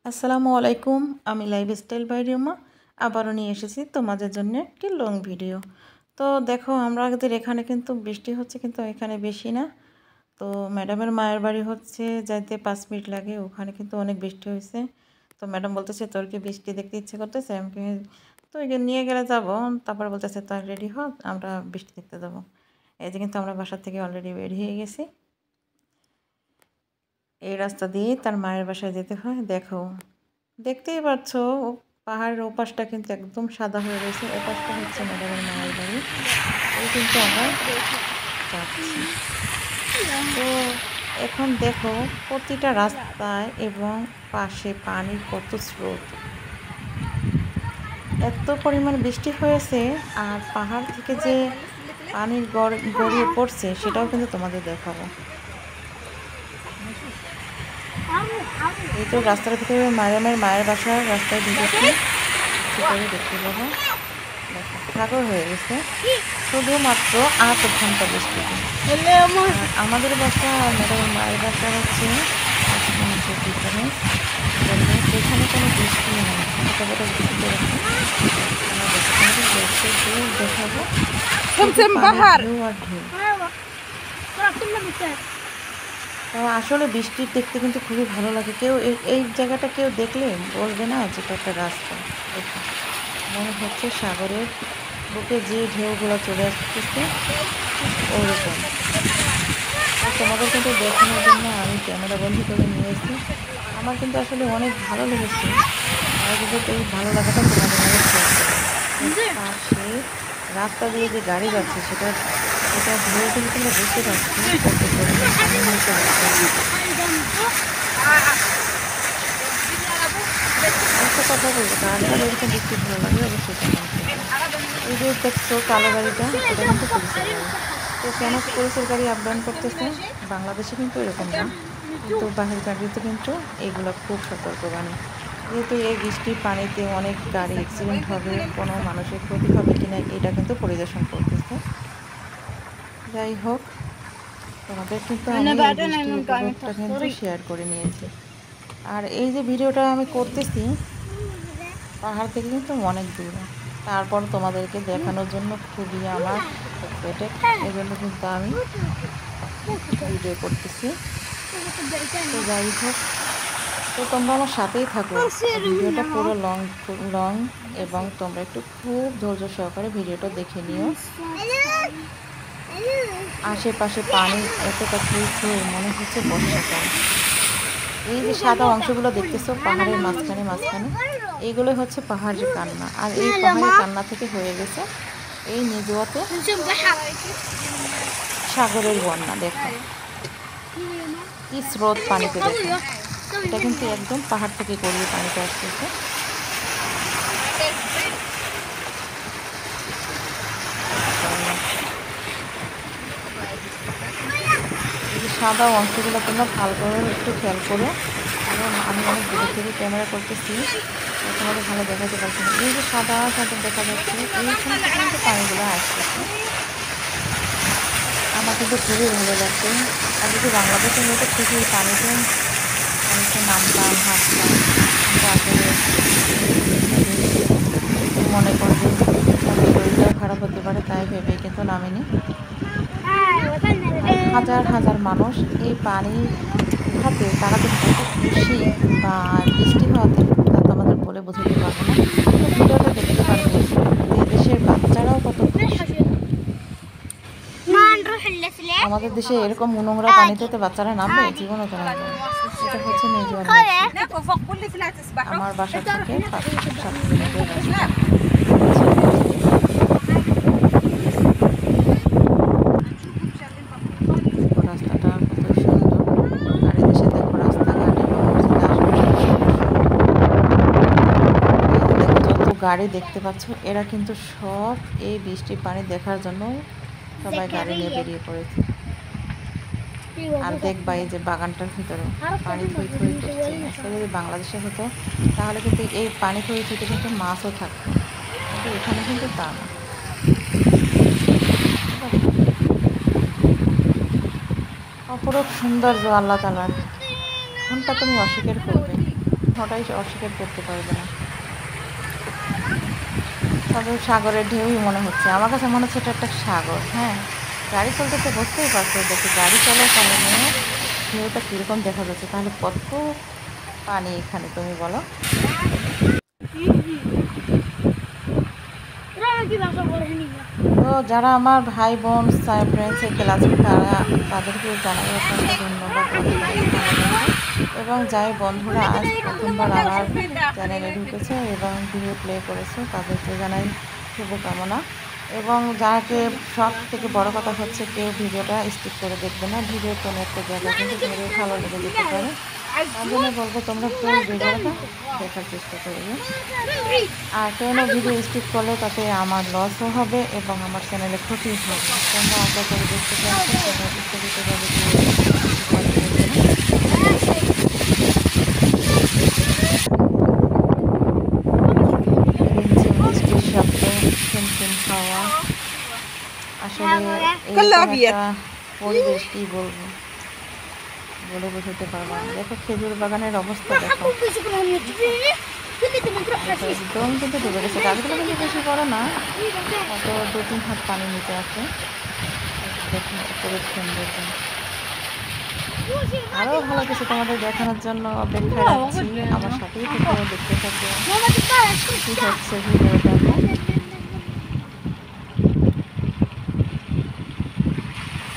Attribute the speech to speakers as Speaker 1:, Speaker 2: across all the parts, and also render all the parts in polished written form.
Speaker 1: আসসালামু আলাইকুম। আমি লাইফস্টাইল বাই রিমা আবারও নিয়ে এসেছি তোমাদের জন্য একটি লং ভিডিও। তো দেখো আমাদের এখানে কিন্তু বৃষ্টি হচ্ছে, কিন্তু এখানে বেশি না। তো ম্যাডামের মায়ের বাড়ি হচ্ছে যাইতে 5 মিনিট লাগে, ওখানে কিন্তু অনেক বৃষ্টি হয়েছে। তো ম্যাডাম বলতেছে তোর কি বৃষ্টি দেখতে ইচ্ছে করতেছে? আমি তো নিয়ে গেলে যাবো। তারপর বলতেছে তো রেডি হোক, আমরা বৃষ্টি দেখতে যাবো। এই যে কিন্তু আমরা বাসা থেকে অলরেডি বের হয়ে গেছি। এই রাস্তা দিয়ে তার মায়ের বাসায় যেতে হয়। দেখো দেখতেই পাচ্ছ পাহাড়ের ওপাশটা কিন্তু একদম সাদা হয়ে রয়েছে, ওপাশটা হচ্ছে ম্যাডামের মায়ের বাড়ি। এই কিন্তু আমরা যাচ্ছি। তো এখন দেখো প্রতিটা রাস্তায় এবং পাশে পানির কত স্রোত, এত পরিমাণ বৃষ্টি হয়েছে। আর পাহাড় থেকে যে পানি গড়িয়ে পড়ছে সেটাও কিন্তু তোমাদের দেখাবো। এই তো রাস্তার ভিতরে মায়ের বাসার রাস্তায় ঢুকেছি, সেটাই দেখতে পাবো। সাগর হয়ে গেছে শুধুমাত্র 8 ঘন্টা বৃষ্টিতে। আমাদের বাসা ম্যাডামের মায়ের বাসা হচ্ছে ভিতরে, সেখানে কোনো বৃষ্টি নেই, ছোটোখাটো বৃষ্টি পড়েছে। দেখাবো ঢেউ আর ঢেউ। আসলে বৃষ্টির দেখতে কিন্তু খুবই ভালো লাগে। কেউ এই জায়গাটা কেউ দেখলে বলবে না যেটা একটা রাস্তা। দেখো মনে হচ্ছে সাগরের বুকে যে ঢেউগুলো চলে আসতেছে ওরকম। তোমাদের কিন্তু দেখানোর জন্য আমি ক্যামেরা বন্ধ করে নিয়েছি। আমার কিন্তু আসলে অনেক ভালো লেগেছে। আর কিন্তু এই ভালো লাগাটা তোমাদের মধ্যে শেয়ার করবো। পাশে রাস্তা দিয়ে যে গাড়ি যাচ্ছে সেটা ধরে কিন্তু তোমরা বুঝতে পারছি কত পরিমাণ পানি নিচে যাচ্ছে। একটা কথা বলবো, কার এরকম দেখতে ভালো লাগে অবশ্যই কমেন্ট করবে। এই যে দেখছো কালো গাড়িটা, এটা কিন্তু পুলিশের গাড়ি। তো কেন পুলিশের গাড়ি আপ ডাউন করতেছে? বাংলাদেশে কিন্তু এরকম না, কিন্তু বাহির গাড়িতে কিন্তু এইগুলো খুব সতর্কবাণী। যেহেতু এই বৃষ্টির পানিতে অনেক গাড়ি অ্যাক্সিডেন্ট হবে, কোনো মানুষের ক্ষতি হবে কিনা এটা কিন্তু পরিদর্শন করতেছে। যাই হোক, তোমাদের কিন্তু আমি বৃষ্টির উপভোগটা কিন্তু শেয়ার করে নিয়েছি। আর এই যে ভিডিওটা আমি করতেছি পাহাড় থেকে কিন্তু অনেক দূরে, তারপর তোমাদেরকে দেখানোর জন্য খুবই আমার এক্সাইটেড, এই জন্য কিন্তু আমি ভিডিও করতেছি। তো যাই হোক, তো তোমরা আমার সাথেই থাকো, ভিডিওটা পুরো লং এবং তোমরা একটু খুব ধৈর্য সহকারে ভিডিওটা দেখে নিও। আশেপাশে পানি এতটা থই মনে হচ্ছে বর্ষাকাল। এই যে সাদা অংশগুলো দেখতেছো পাহাড়ের মাঝখানে এইগুলো হচ্ছে পাহাড়ের কান্না। আর এই পাহাড়ের কান্না থেকে হয়ে গেছে এই নিজুয়াতে সাগরের বন্যা। দেখো কি স্রোত পানিতে, দেখো এটা কিন্তু একদম পাহাড় থেকে গড়িয়ে পানিতে আসতেছে। সাদা অংশগুলো তোমরা ভালো করে একটু খেয়াল করো, এবং আমি অনেক দূরে থেকে ক্যামেরা করতেছি, তোমাদের ভালো দেখাতে পারছি না। এই যে সাদা দেখা যাচ্ছে এইখান থেকে কিন্তু পানিগুলো আসতেছে। আমার কিন্তু খুবই ভালো লাগছে। আর যদি বাংলাদেশের মতো খুবই পানিতে নামতাম, হাঁটতাম, কিন্তু আসলে মনে করে যে শরীরটাও খারাপ হতে পারে, তাই ভেবে কিন্তু নামিনি। হাজার হাজার মানুষ এই পানি উঠাতে তারা যে কত খুশি বা বৃষ্টি হওয়াতে তা আমাদের বলে বোঝাতে পারবো না। তো ভিডিওটা দেখতে পারবে দেশের বাচ্চারাও কত খুশি। আমাদের দেশে এরকম নোংরা পানিতে তো বাচ্চারা নামবে, জীবনও তো নামবে। এটা হচ্ছে নিজুয়া। আমার বাসা থেকে 5-7 কিলোমিটার রাস্তা। রাস্তাটা কত সুন্দর। আর এদেশে দেখো রাস্তাঘাট এবং যত গাড়ি দেখতে পাচ্ছ এরা কিন্তু সব এই বৃষ্টির পানি দেখার জন্য সবাই গাড়ি নিয়ে বেরিয়ে পড়েছে। আর দেখবা এই যে বাগানটার ভিতরে পানি থই করছে। আসলে যদি বাংলাদেশে হতো তাহলে কিন্তু এই পানি থই কিন্তু মাছও থাকতো, কিন্তু এখানে কিন্তু তা না। অপরূপ সৌন্দর্য আল্লাহ তাআলার, কোনটা তুমি অস্বীকার করবে? ওটাই অস্বীকার করতে পারবে না। তবে সাগরের ঢেউই মনে হচ্ছে, আমার কাছে মনে হচ্ছে এটা একটা সাগর। হ্যাঁ, গাড়ি চলতেছে, বুঝতেই পারছো, দেখো গাড়ি চলার কারণে ঢেউটা কীরকম দেখা যাচ্ছে। তাহলে কত পানি এখানে তুমি বলো। তো যারা আমার ভাই বোন ফ্রেন্ডস সার্কেল আছে তাদেরকে জানাই অত্যন্ত ধন্যবাদ, অনেক অনেক ভালোবাসা। এবং যাই বন্ধুরা আজ প্রথমবার আমার চ্যানেলে ঢুকেছে এবং ভিডিও প্লে করেছে তাদেরকে জানাই শুভকামনা। এবং যাকে সব থেকে বড় কথা হচ্ছে কেউ ভিডিওটা স্কিপ করে দেখবে না। ভিডিওর কোনো একটা জায়গা কিন্তু তোমাদের ভালো লেগে যেতে পারে, তার জন্য বলবো তোমরা পুরো ভিডিওটা দেখার চেষ্টা করবে। আর কোনো ভিডিও স্কিপ করলে তাতে আমার লসও হবে এবং আমার চ্যানেলে ক্ষতি হবে। তোমরা আশা করে দেখতে পাচ্ছ তোমরা ইচ্ছাকৃতভাবে বৃষ্টির শব্দ, ঝিমঝিম হাওয়া, আসলে একটা পরিবেশ কি বলবো, বলে বোঝাতে পারবো না। দেখো খেজুর বাগানের অবস্থা দেখো, একদম কিন্তু ডুবে গেছে। গাছগুলো কিন্তু বেশি বড় না, হয়তো 2-3 হাত পানি নিচে আছে। দেখুন অপরূপ সৌন্দর্য। আরও ভালো কিছু তোমাদের দেখানোর জন্য অপেক্ষায় রাখছি, আমার সাথেই থেকে দেখতে থাকবে কি হচ্ছে ভিডিওটাতে।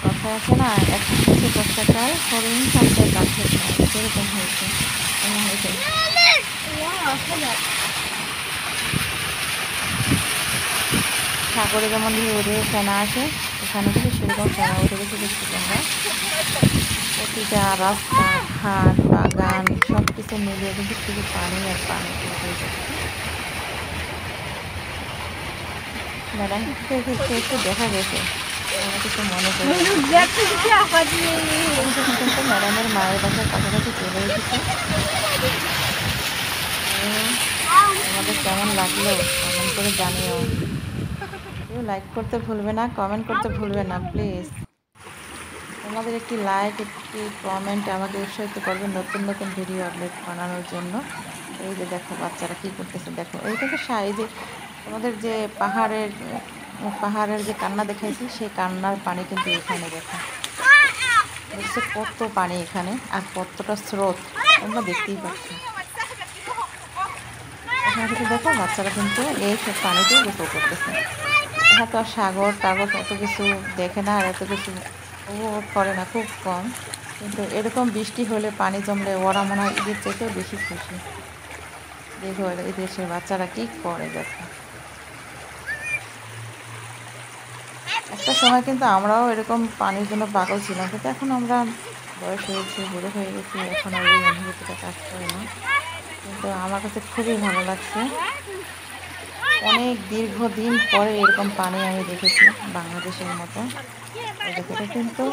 Speaker 1: কথা আছে না, একটা হচ্ছে বর্ষাকাল, হরিণ থাকবে গাছের গাছ, সেরকম হয়েছে। সাগরে যেমন ঢেউ ফেনা আসে, এখানে থেকে সেরকম ফেনা উঠে গেছে। দেখছি তোমরা প্রতিটা রাস্তা ঘাট বাগান সব কিছু মিলিয়ে কিন্তু শুধু পানি আর পানি হয়ে যাচ্ছে। ম্যাডামকে একটু দেখা গেছে, আমার কিছু মনে করে কিন্তু ম্যাডামের মায়ের বাসার কাছাকাছি চলে এসেছে। আমাদের কেমন লাগলো কমেন্ট করে জানিও। কেউ লাইক করতে ভুলবে না, কমেন্ট করতে ভুলবে না প্লিজ। তোমাদের একটি লাইক একটি কমেন্ট আমাকে উৎসাহিত করবে নতুন নতুন ভিডিও আপলোড বানানোর জন্য। এই যে দেখো বাচ্চারা কী করতেছে, দেখো এই থেকে এই যে তোমাদের যে পাহাড়ের যে কান্না দেখাইছি সেই কান্নার পানি কিন্তু এখানে দেখো, দেখছো কত পানি এখানে আর কতটা স্রোত তোমরা দেখতেই পাচ্ছ। এখানে কিন্তু দেখো বাচ্চারা কিন্তু এই সব পানিতে গোসল করতেছে। এখানে তো আর সাগর টাগর এত কিছু দেখে না আর এত কিছু উপভোগ করে না, খুব কম। কিন্তু এরকম বৃষ্টি হলে পানি জমলে ওরা মনে হয় ঈদের চাইতেও বেশি খুশি। দেখো এই দেশের বাচ্চারা কী করে দেখো। একটা সময় কিন্তু আমরাও এরকম পানির জন্য পাগল ছিলাম, কিন্তু এখন আমরা বয়স হয়েছে, বুড়ো হয়ে গেছি, এখন আর এই অনুভূতিটা কাজ করে না। কিন্তু আমার কাছে খুবই ভালো লাগছে, অনেক দীর্ঘদিন পরে এরকম পানি আমি দেখেছি বাংলাদেশের মতো। দেখো এটা কিন্তু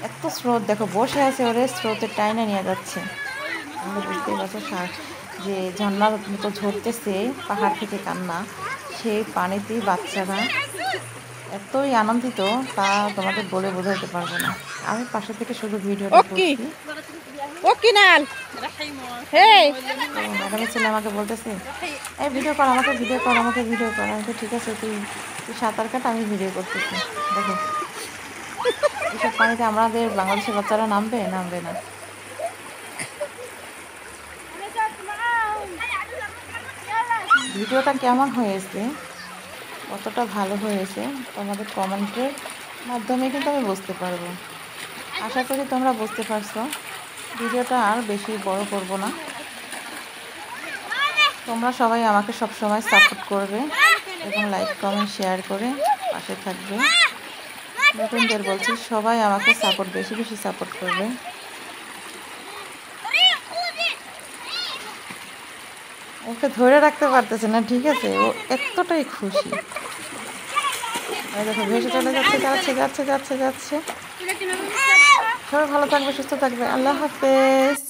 Speaker 1: এত স্রোত, দেখো বসে আছে ওরে স্রোতের টাইনে নিয়ে যাচ্ছে। আমরা বুঝতেই পারছো যে ঝর্ণার মতো ঝরতেছে পাহাড় থেকে কান্না, সেই পানিতেই বাচ্চারা এতই আনন্দিত তা তোমাদের বলে বোঝাতে পারবো না। আমি পাশে থেকে শুধু ভিডিওটা করছি। ম্যাডামের ছেলে আমাকে বলতেছে এই ভিডিও কর, আমাকে ভিডিও কর, আমাকে ভিডিও কর। আমি তো ঠিক আছে, তুই সাঁতার কাট, আমি ভিডিও করতেছি। দেখো এসব পানিতে আমাদের বাংলাদেশের বাচ্চারা নামবে না। ভিডিওটা কেমন হয়েছে, কতটা ভালো হয়েছে তোমাদের কমেন্টের মাধ্যমে কিন্তু আমি বুঝতে পারবো। আশা করি তোমরা বুঝতে পারছো। ভিডিওটা আর বেশি বড় করব না। তোমরা সবাই আমাকে সবসময় সাপোর্ট করবে এবং লাইক কমেন্ট শেয়ার করে পাশে থাকবে। নতুনদের বলছি সবাই আমাকে বেশি বেশি সাপোর্ট করবে। ওকে ধরে রাখতে পারতেছে না, ঠিক আছে, ও এতটাই খুশি। দেখো ভেসে চলে যাচ্ছে। সবাই ভালো থাকবে, সুস্থ থাকবে। আল্লাহ হাফেজ।